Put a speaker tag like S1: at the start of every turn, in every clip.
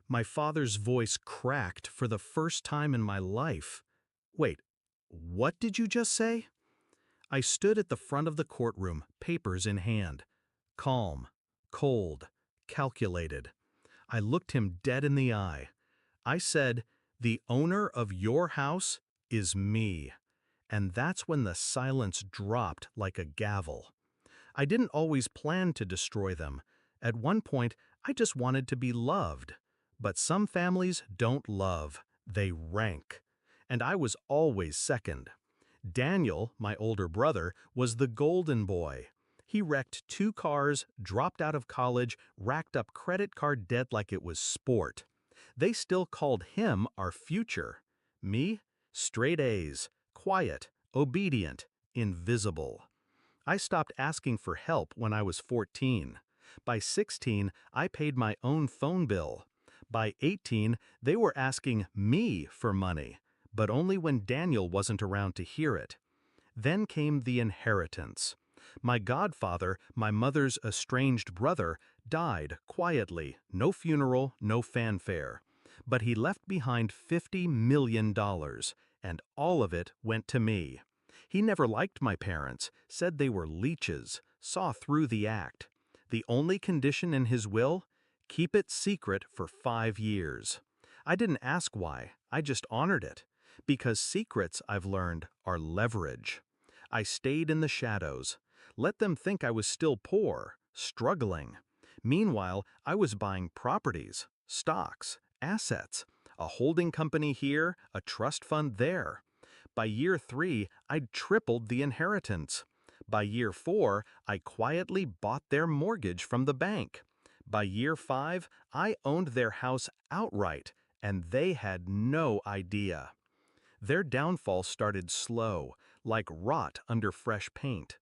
S1: My father's voice cracked for the first time in my life. Wait, what did you just say? I stood at the front of the courtroom, papers in hand. Calm, cold, calculated. I looked him dead in the eye. I said, "The owner of your house is me." And that's when the silence dropped like a gavel. I didn't always plan to destroy them. At one point, I just wanted to be loved. But some families don't love, they rank. And I was always second. Daniel, my older brother, was the golden boy. He wrecked 2 cars, dropped out of college, racked up credit card debt like it was sport. They still called him our future. Me? Straight A's, quiet, obedient, invisible. I stopped asking for help when I was 14. By 16, I paid my own phone bill. By 18, they were asking me for money, but only when Daniel wasn't around to hear it. Then came the inheritance. My godfather, my mother's estranged brother, died quietly, no funeral, no fanfare. But he left behind $50 million, and all of it went to me. He never liked my parents, said they were leeches, saw through the act. The only condition in his will? Keep it secret for 5 years. I didn't ask why, I just honored it. Because secrets, I've learned, are leverage. I stayed in the shadows. Let them think I was still poor, struggling. Meanwhile, I was buying properties, stocks, assets, a holding company here, a trust fund there. By year 3, I'd tripled the inheritance. By year 4, I quietly bought their mortgage from the bank. By year 5, I owned their house outright, and they had no idea. Their downfall started slow, like rot under fresh paint.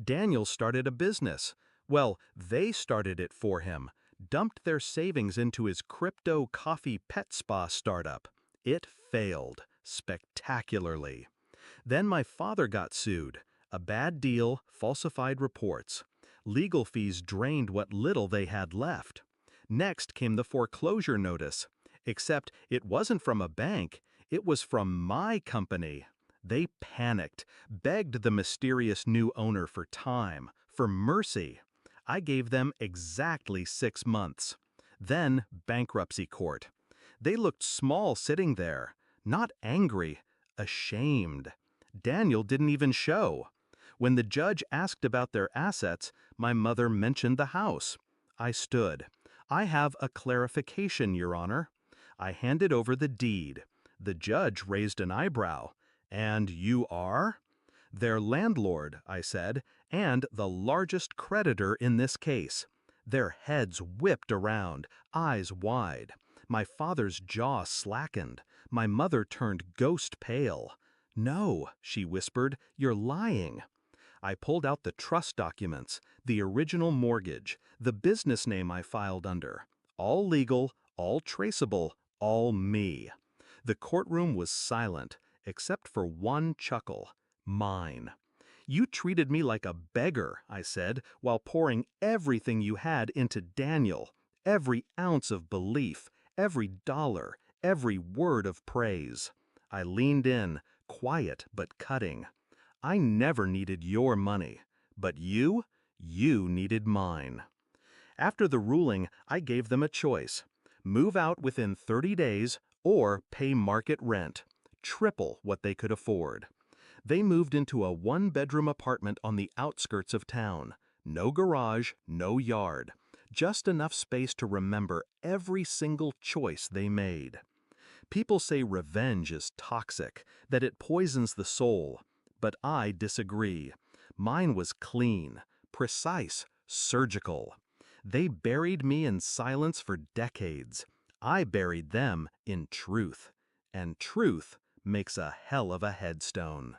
S1: Daniel started a business. Well, they started it for him, dumped their savings into his crypto coffee pet spa startup. It failed, spectacularly. Then my father got sued. A bad deal, falsified reports. Legal fees drained what little they had left. Next came the foreclosure notice. Except it wasn't from a bank, it was from my company. They panicked, begged the mysterious new owner for time, for mercy. I gave them exactly 6 months. Then bankruptcy court. They looked small sitting there, not angry, ashamed. Daniel didn't even show. When the judge asked about their assets, my mother mentioned the house. I stood. "I have a clarification, Your Honor." I handed over the deed. The judge raised an eyebrow. "And you are?" "Their landlord," I said, "and the largest creditor in this case." Their heads whipped around, eyes wide. My father's jaw slackened. My mother turned ghost pale. "No," she whispered, "you're lying." I pulled out the trust documents, the original mortgage, the business name I filed under. All legal, all traceable, all me. The courtroom was silent, except for one chuckle. Mine. "You treated me like a beggar," I said, "while pouring everything you had into Daniel. Every ounce of belief, every dollar, every word of praise." I leaned in, quiet but cutting. "I never needed your money, but you needed mine." After the ruling, I gave them a choice. Move out within 30 days or pay market rent, triple what they could afford. They moved into a 1-bedroom apartment on the outskirts of town. No garage, no yard. Just enough space to remember every single choice they made. People say revenge is toxic, that it poisons the soul. But I disagree. Mine was clean, precise, surgical. They buried me in silence for decades. I buried them in truth. And truth makes a hell of a headstone.